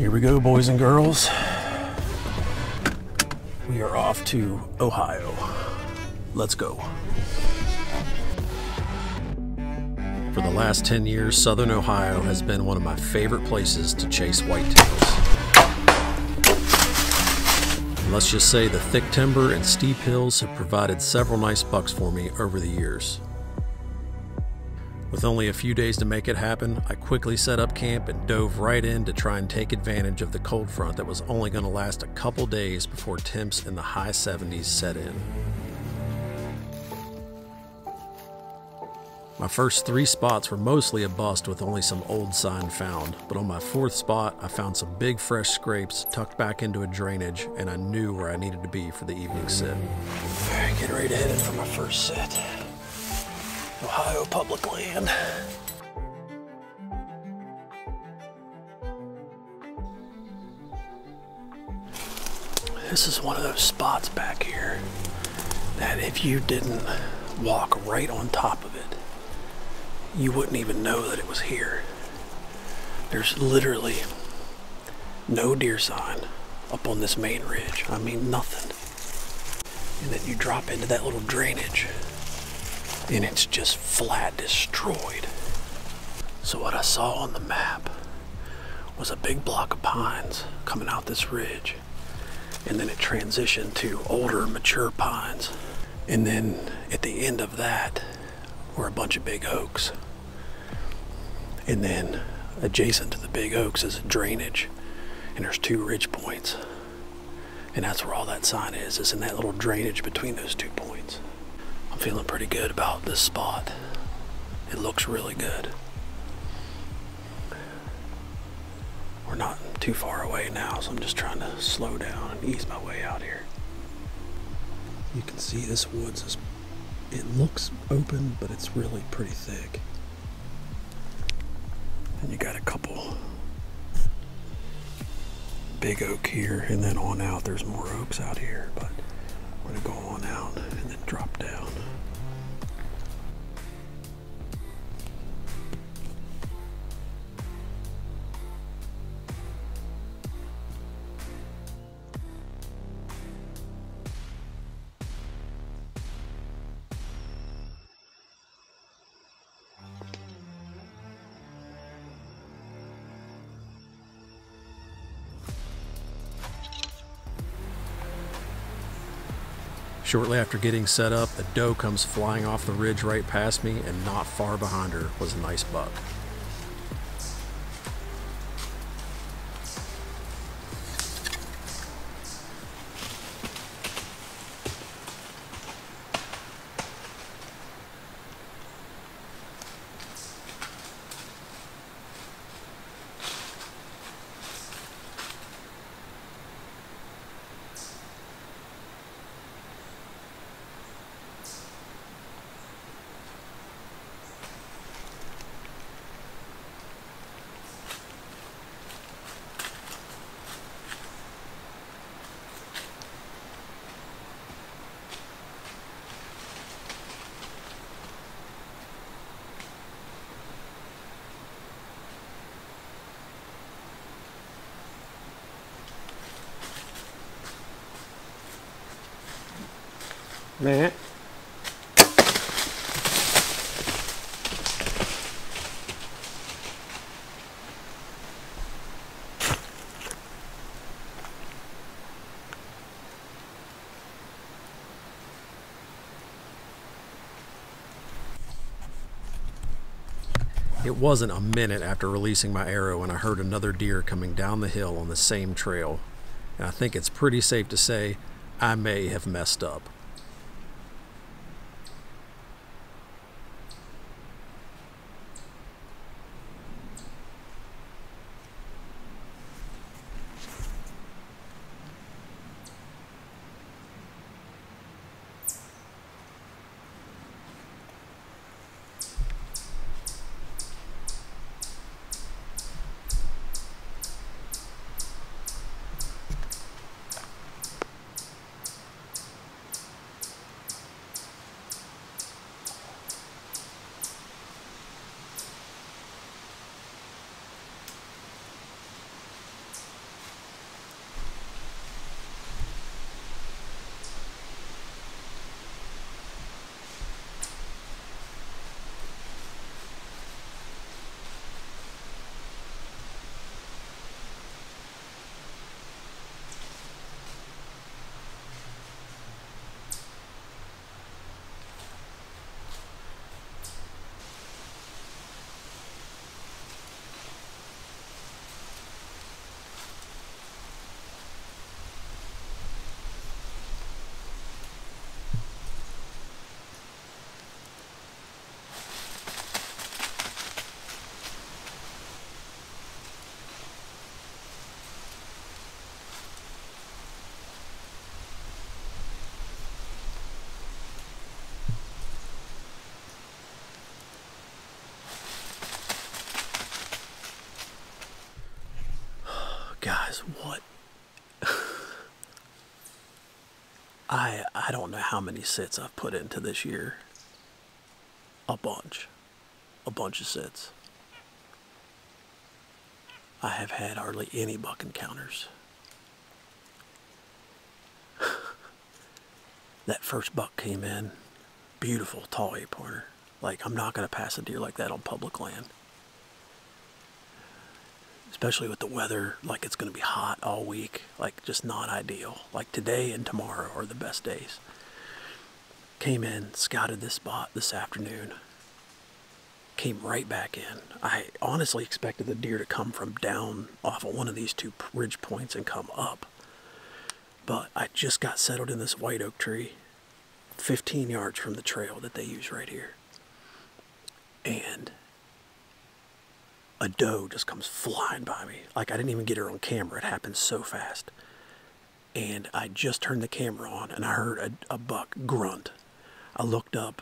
Here we go, boys and girls. We are off to Ohio. Let's go. For the last 10 years, Southern Ohio has been one of my favorite places to chase whitetails. And let's just say the thick timber and steep hills have provided several nice bucks for me over the years. With only a few days to make it happen, I quickly set up camp and dove right in to try and take advantage of the cold front that was only going to last a couple days before temps in the high 70s set in. My first 3 spots were mostly a bust with only some old sign found, but on my 4th spot I found some big fresh scrapes tucked back into a drainage, and I knew where I needed to be for the evening sit. Alright, getting ready to head in for my first sit. Ohio public land. This is one of those spots back here that if you didn't walk right on top of it, you wouldn't even know that it was here. There's literally no deer sign up on this main ridge. I mean, nothing. And then you drop into that little drainage and it's just flat destroyed. So what I saw on the map was a big block of pines coming out this ridge, and then it transitioned to older mature pines, and then at the end of that were a bunch of big oaks, and then adjacent to the big oaks is a drainage, and there's 2 ridge points, and that's where all that sign is in that little drainage between those 2 points. I'm feeling pretty good about this spot. It looks really good. We're not too far away now, so I'm just trying to slow down and ease my way out here. You can see this woods is, it looks open, but it's really pretty thick. And you got a couple big oak here, and then on out there's more oaks out here, but we're gonna go on out and then drop down. Shortly after getting set up, a doe comes flying off the ridge right past me, and not far behind her was a nice buck. Matt. It wasn't a minute after releasing my arrow when I heard another deer coming down the hill on the same trail, and I think it's pretty safe to say I may have messed up. Guys, what? I don't know how many sits I've put into this year. A bunch of sits. I have had hardly any buck encounters. That first buck came in, beautiful tall 8-pointer. Like, I'm not going to pass a deer like that on public land. Especially with the weather, like it's going to be hot all week, like just not ideal. Like today and tomorrow are the best days. Came in, scouted this spot this afternoon, came right back in. I honestly expected the deer to come from down off of one of these two ridge points and come up. But I just got settled in this white oak tree, 15 yards from the trail that they use right here. And a doe just comes flying by me. Like, I didn't even get her on camera. It happened so fast. And I just turned the camera on and I heard a buck grunt. I looked up,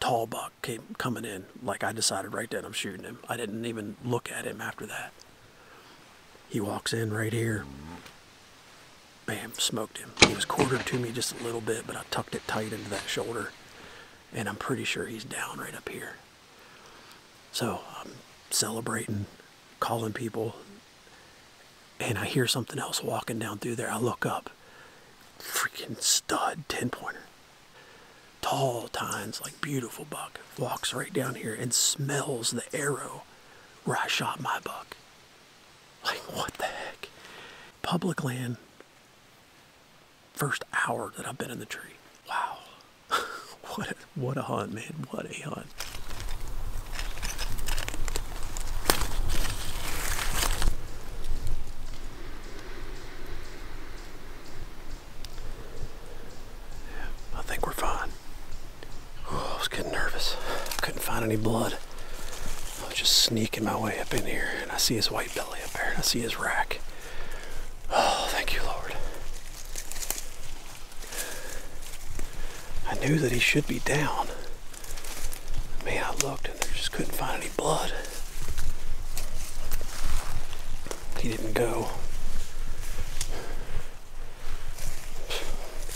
tall buck came coming in. Like, I decided right then I'm shooting him. I didn't even look at him after that. He walks in right here. Bam, smoked him. He was quartered to me just a little bit, but I tucked it tight into that shoulder. And I'm pretty sure he's down right up here. So I'm celebrating, calling people, and I hear something else walking down through there. I look up, freaking stud 10-pointer, tall tines, like beautiful buck, walks right down here and smells the arrow where I shot my buck. Like, what the heck? Public land, first hour that I've been in the tree. Wow. What a hunt, man. What a hunt. I think we're fine. Oh, I was getting nervous. Couldn't find any blood. I was just sneaking my way up in here, and I see his white belly up there, and I see his rack. Oh, thank you, Lord. I knew that he should be down. Man, I looked, and I just couldn't find any blood. He didn't go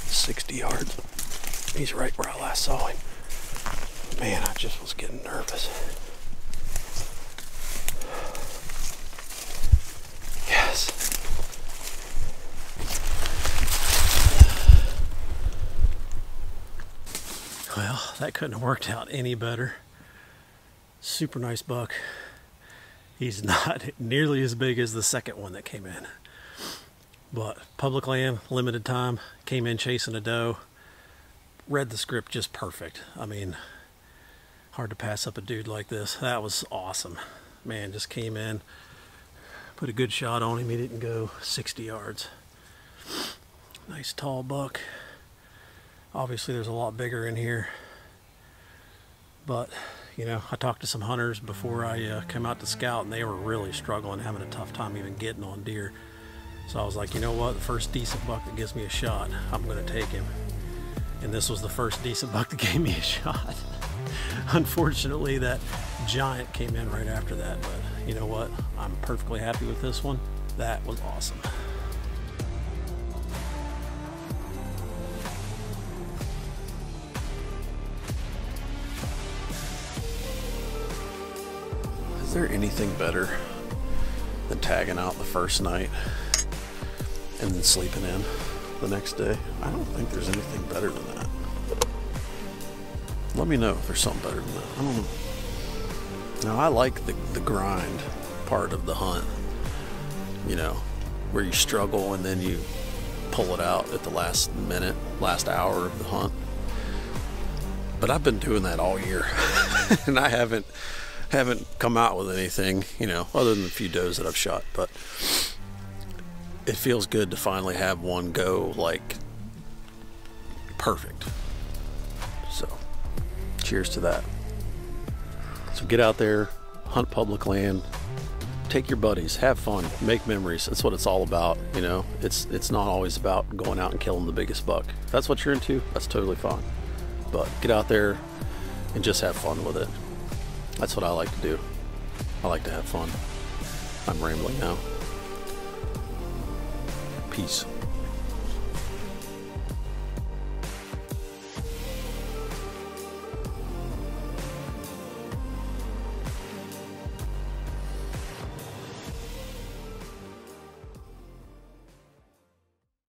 60 yards. He's right where I last saw him. Man, I just was getting nervous. Yes. Well, that couldn't have worked out any better. Super nice buck. He's not nearly as big as the second one that came in. But public land, limited time, came in chasing a doe. Read the script just perfect. I mean, hard to pass up a dude like this. That was awesome. Man, just came in, put a good shot on him. He didn't go 60 yards. Nice tall buck. Obviously there's a lot bigger in here. But, you know, I talked to some hunters before I came out to scout, and they were really struggling, having a tough time even getting on deer. So I was like, you know what, the first decent buck that gives me a shot, I'm going to take him. And this was the first decent buck that gave me a shot. Unfortunately, that giant came in right after that, but you know what? I'm perfectly happy with this one. That was awesome. Is there anything better than tagging out the first night and then sleeping in the next day? I don't think there's anything better than that. Let me know if there's something better than that. I don't know. Now, I like the grind part of the hunt, you know, where you struggle and then you pull it out at the last minute, last hour of the hunt. But I've been doing that all year, and I haven't come out with anything, you know, other than a few does that I've shot. But it feels good to finally have one go like perfect. So cheers to that. So get out there, hunt public land, take your buddies, have fun, make memories. That's what it's all about, you know. It's not always about going out and killing the biggest buck. If that's what you're into, that's totally fine. But get out there and just have fun with it. That's what I like to do. I like to have fun. I'm rambling now. Peace.